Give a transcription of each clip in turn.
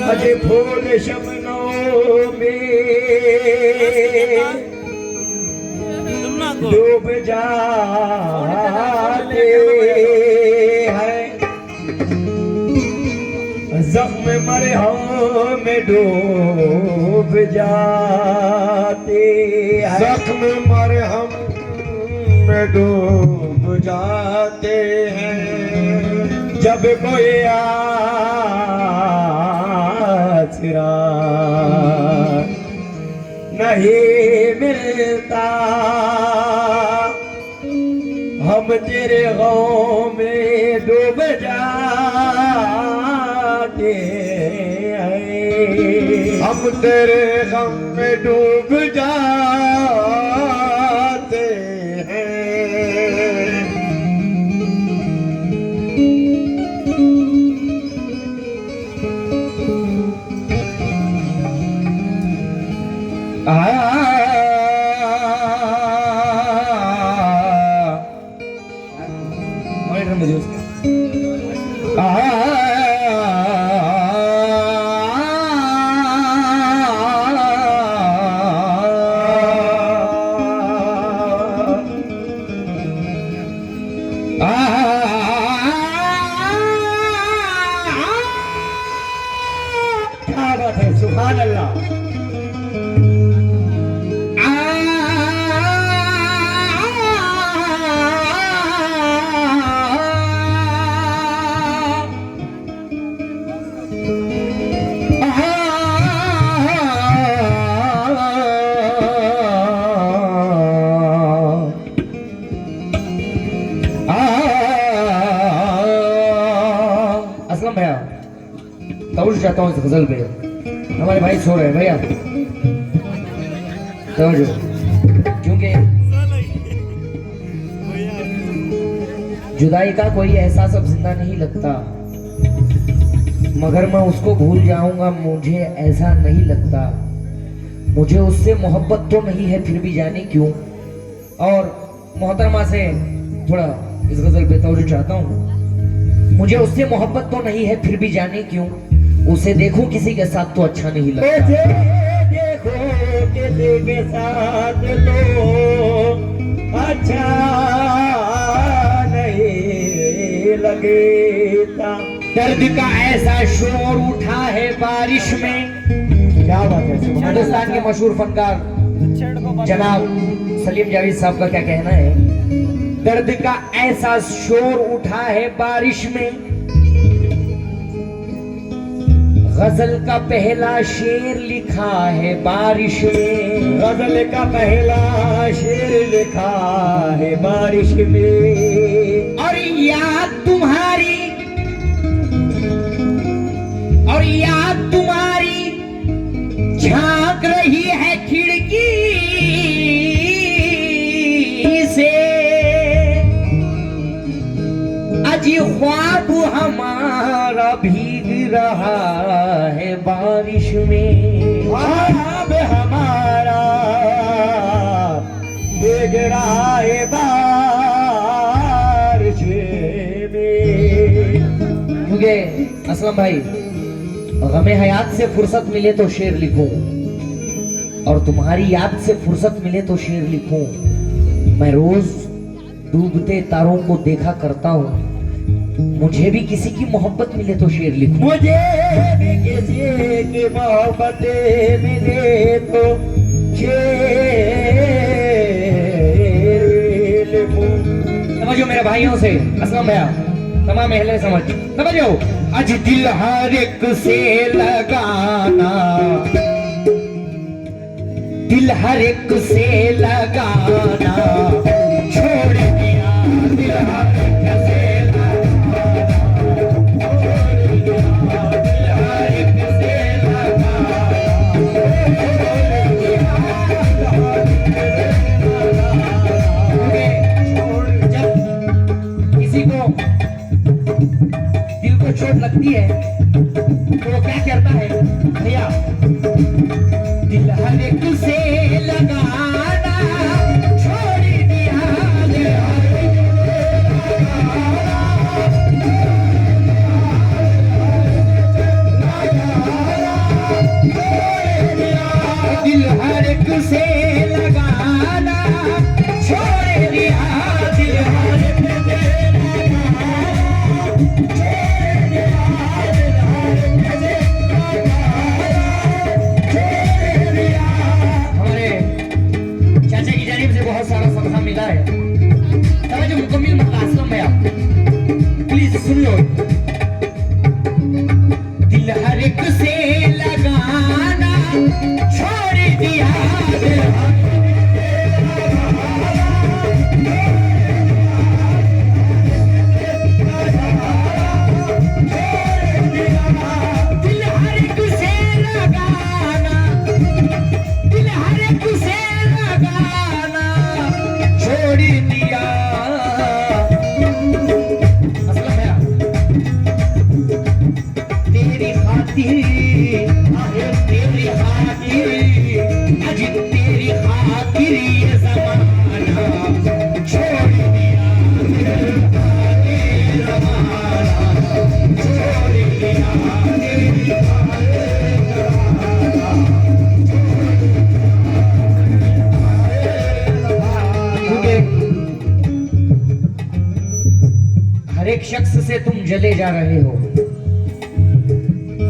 अजे फूल शबनों में डूब जाते हैं, जख्म मरहम में डूब जाते हैं, जख्म मरहम में डूब जाते हैं। जब कोई आसरा नहीं मिलता, हम तेरे गम में डूब जाते हैं, हम तेरे गम में डूब जाते हैं। क्या बात है, सुभान अल्लाह। असलम भैया, तवज्जो चाहता हूँ इस गजल पे। हमारे भाई सो रहे हैं भैया, तवज्जो, क्योंकि जुदाई का कोई एहसास अब जिंदा नहीं लगता, मगर मैं उसको भूल जाऊंगा मुझे ऐसा नहीं लगता। मुझे उससे मोहब्बत तो नहीं है फिर भी जाने क्यों। और मोहतरमा से थोड़ा इस गजल पे तवज्जो चाहता हूँ। मुझे उससे मोहब्बत तो नहीं है फिर भी जाने क्यों, उसे देखूं किसी के साथ तो अच्छा नहीं लगता। मुझे देखो किसी के साथ तो अच्छा नहीं लगता। दर्द का ऐसा शोर उठा है बारिश में। क्या बात है, हिंदुस्तान के मशहूर फनकार जनाब सलीम जावेद साहब का क्या कहना है। दर्द का ऐसा शोर उठा है बारिश में, गजल का पहला शेर लिखा है बारिश में। गजल का पहला शेर लिखा है बारिश में। और याद तुम्हारी, और याद तुम्हारी झांक रही है खिड़की से, अजी ख्वाब हमारा भीग रहा है बारिश में। ख्वाब हमारा भीग रहा है बारिश में। क्योंकि असलम भाई, गमे हयात से फुर्सत मिले तो शेर लिखूं, और तुम्हारी याद से फुर्सत मिले तो शेर लिखूं। मैं रोज डूबते तारों को देखा करता हूँ, मुझे भी किसी की मोहब्बत मिले तो शेर लिखूं। मुझे भी किसी की मोहब्बत मिले तो शेर लिखूं। समझो मेरे भाइयों से, असलम भैया, तमाम अहले समझ समझो। आज दिल हर एक से लगाना, दिल हर एक से लगाना छोड़ दिया, दिल हर एक से चोट लगती है तो वो क्या करता है भैया, दिल हर एक से लगाना छोड़ दिया, दिल हर एक से लगाना हर एक शख्स से तुम जले जा रहे हो,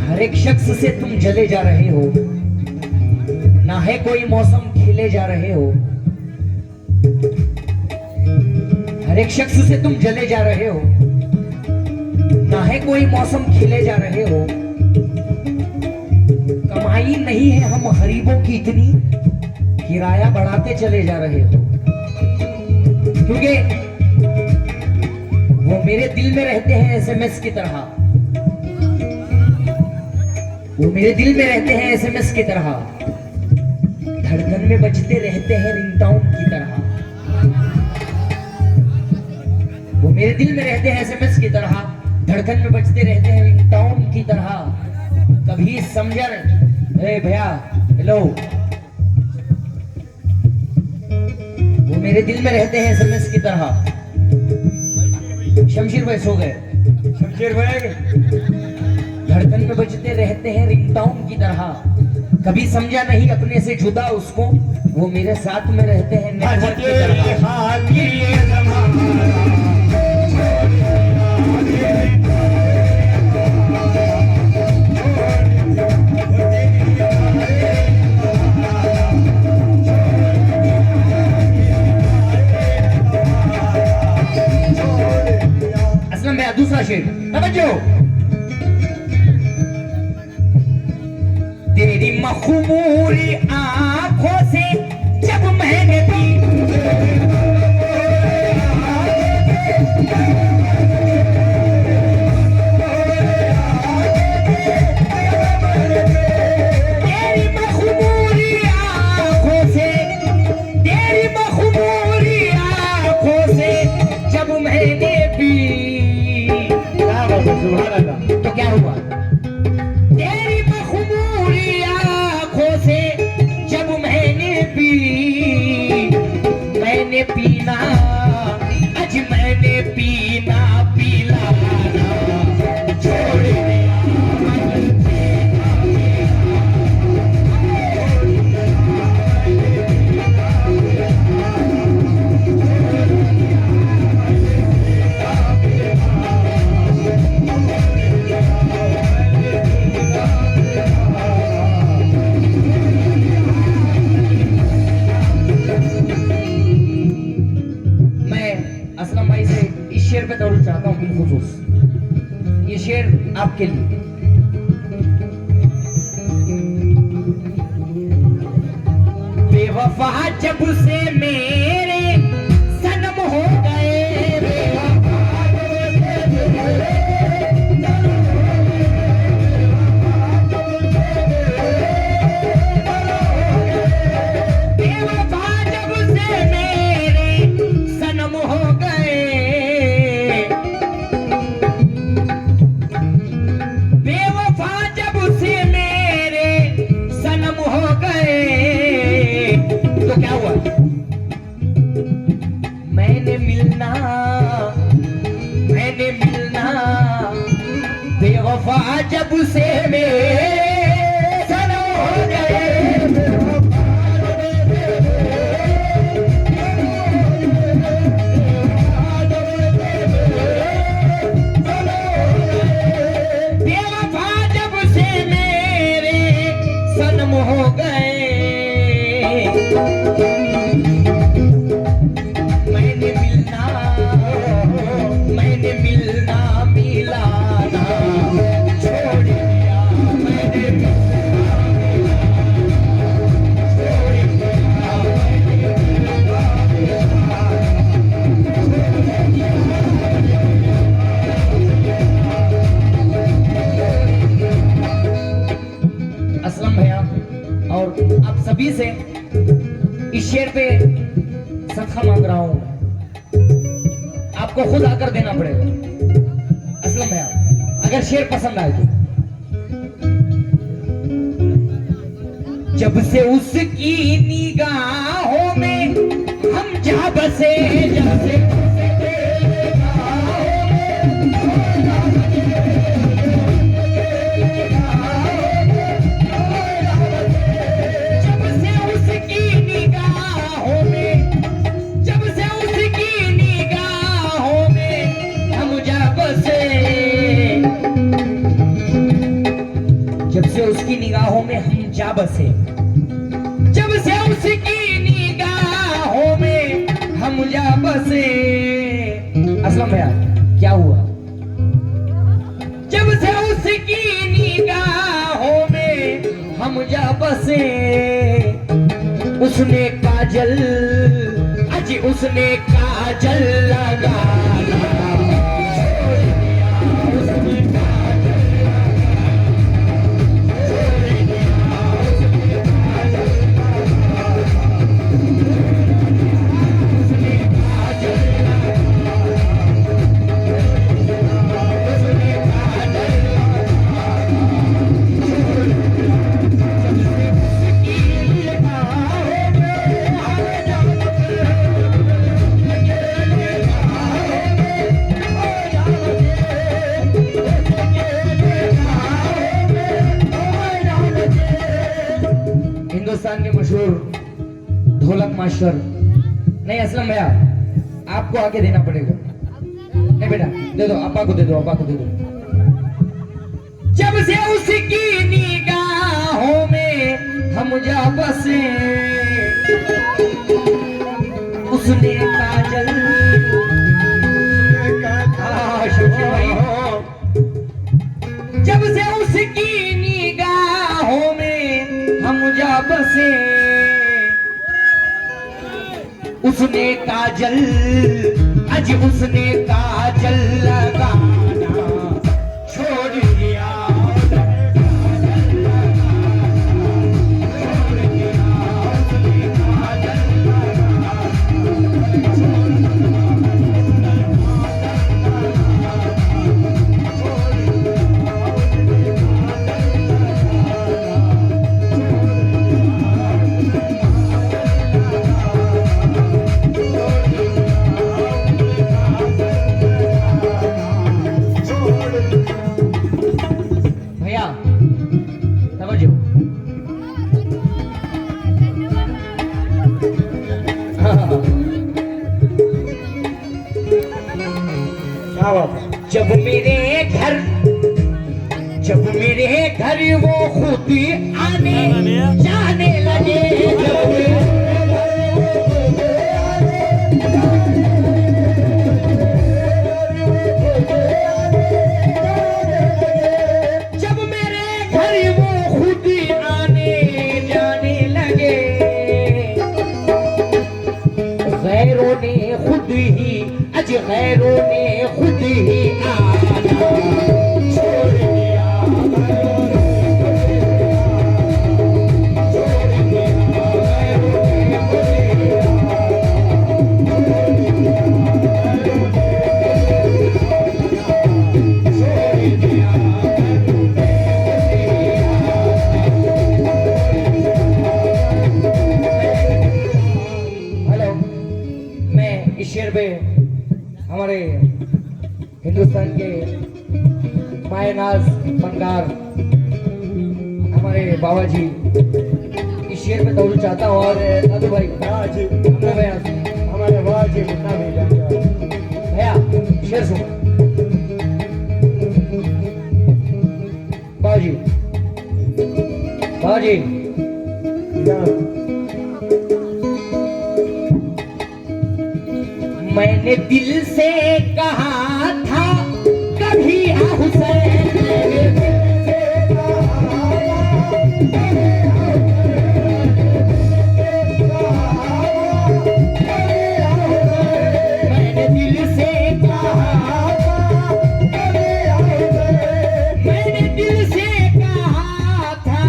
हर एक शख्स से तुम जले जा रहे हो, ना है कोई मौसम खिले जा रहे हो, हर एक शख्स से तुम जले जा रहे हो, ना है कोई मौसम खिले जा रहे हो। कमाई नहीं है हम गरीबों की इतनी, किराया बढ़ाते चले जा रहे हो, क्योंकि वो मेरे दिल में रहते हैं एसएमएस की तरह, वो मेरे दिल में रहते हैं एसएमएस की तरह, धड़कन में बजते रहते हैं रिंगटोन की तरह, वो मेरे दिल में रहते हैं एसएमएस की तरह, धड़कन में बजते रहते हैं रिंगटोन की तरह। कभी समझा नहीं, ए भैया हेलो, वो मेरे दिल में रहते हैं एसएमएस की तरह। शमशीर भाई सो गए, शमशीर भाई धड़कन में बजते रहते हैं रिंगटोन की तरह। कभी समझा नहीं अपने से जुदा उसको, वो मेरे साथ में रहते हैं नेटवर्क की तरह। असलम भैया दूसरा शेर समझो। तेरी मखमूरी आंखों से जब मैंने पी, तेरी मखमूरी आंखों से, तेरी मखमूरी आंखों से जब मैंने पी, तो क्या हुआ? तेरी मखमूरी आंखों से जब मैंने पी, मैंने पीना आज मैंने पीना पिलाना छोड़ दिया। असलम भाई से इस शेर पे दौड़ चाहता हूँ बिलखुसूस, ये शेर आपके लिए। बेवफा जब से मेरे सनम हो गए, बेवफा जब से मेरे सनम हो गए, बेवफा जब से मेरे सनम हो गए, तो क्या हुआ? मैंने मिलना बेवफा जब से मेरे सनम हो गए, बेवफा जब से मेरे सनम हो गए, मैंने मिलना मिलाना छोड़ दिया, मैंने असलम भैया और आप सभी से इस शेर पे सदका मांग रहा हूं, आपको खुद आकर देना पड़ेगा। असलम भैया अगर शेर पसंद आए तो, जब से उसकी निगाहों में हम जा बसे, जब से जब से उसकी निगाहों में हम जा निगाहों में हम जा बसे, जब से उसकी निगाहों में हम जा बसे। असलम भैया क्या हुआ? जब से उसकी निगाहों में हम जा बसे, उसने काजल, अजी उसने काजल लगाना छोड़ दिया, उसने काजल हिंदुस्तान के मशहूर ढोलक मास्टर, नहीं असलम भैया आपको आके देना पड़ेगा। नहीं बेटा दे दो, अपा को दे दो, अपा को दे दो। जब से उसकी निगाहों में हम जा बसे, उसने काजल, जब से उसकी निगाहों में हम जा बसे, उसने काजल, अज उसने काजल लगाना छोड़ दिया, काजल लगाना छोड़ दिया, उसने काजल जब मेरे घर वो खुद आने जाने लगे, जब मेरे घर वो खुद आने जाने लगे, गैरों ने खुद ही, अज गैरों ने खुद ही आना छोड़ दिया, हेलो, मैं इस शेर पे हमारे हिंदुस्तान के मायनाज फनकार हमारे बाबा जी इस शेर में तवज्जो चाहता हूँ। और अदू भाई हमारे बाबा जी मुन्ना भैया शेर सुनो। बाबा जी, बाबा जी मैंने दिल से कहा था कभी आ हुसैन, मैंने दिल से कहा था, मैंने दिल से कहा था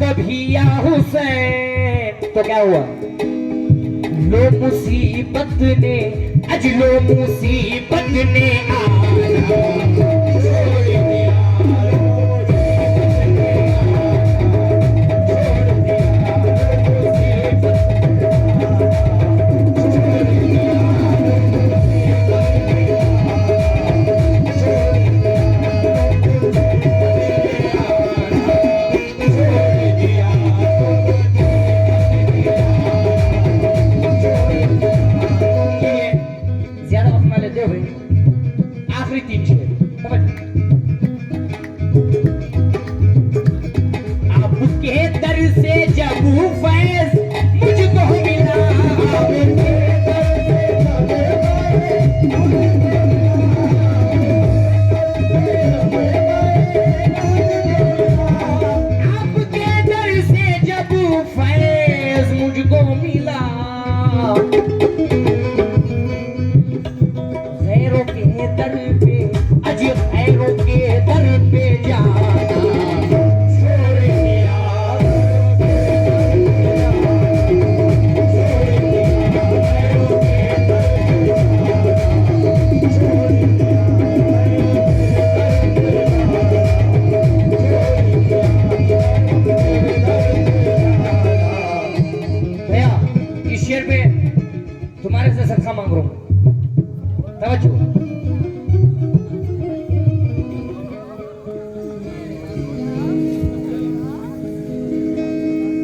कभी आ हुसैन। तो क्या हुआ? लो मुसीबत ने, अजलो मुसीबत ने आना छोड़ दिया, आखिरी 3 शेर समझ। आप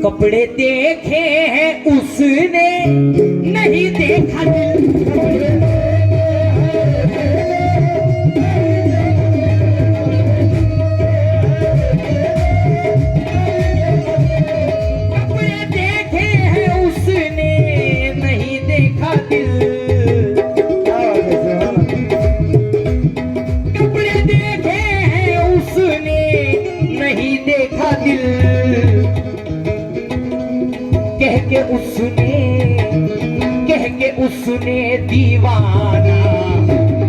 कपड़े देखे हैं उसने नहीं देखा दिल। कपड़े देखे हैं उसने नहीं देखा दिल। कपड़े देखे हैं उसने नहीं देखा दिल। कह के उसने दीवाना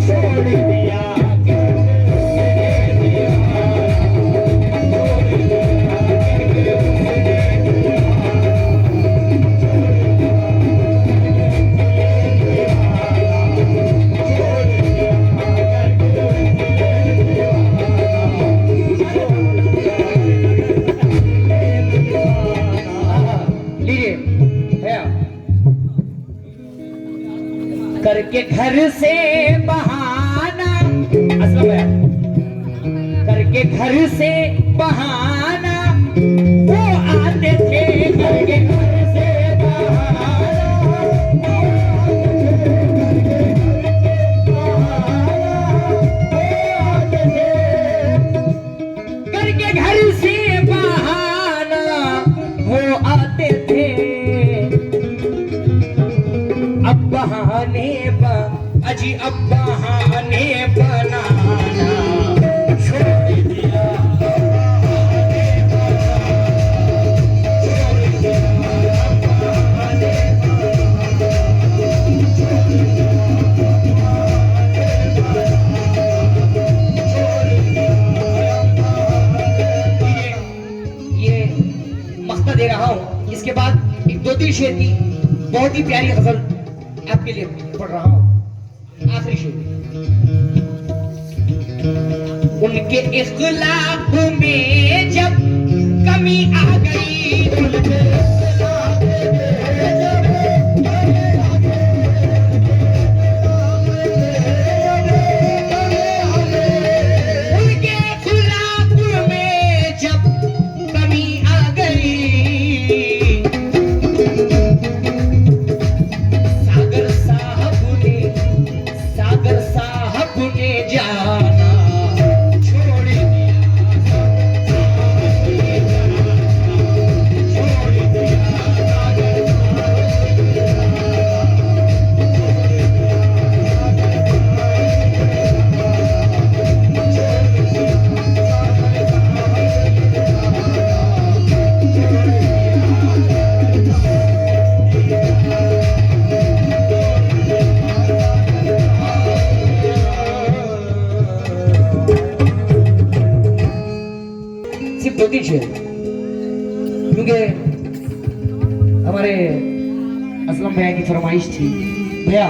छोड़ दिया। करके घर से बहाना, असलम है, करके घर से बहाना वो आते थे। करके घर से बहाना करके घर से बहाना वो आते थे। अब बहाने अजी अब बहाने बनाना छोड़ दिया। ये मख्ता दे रहा हूँ। इसके बाद एक 2-3 शेर की बहुत ही प्यारी गजल आपके लिए पढ़ रहा हूँ। आखिरी शेर। उनके इख्लाक में जब कमी आ गई, उनके इख्लाक में जब कमी आ गई, सागर साहब ने जाना छोड़ दिया। सिर्फ 2-3 शेर, क्योंकि हमारे असलम भैया की फरमाइश थी। भैया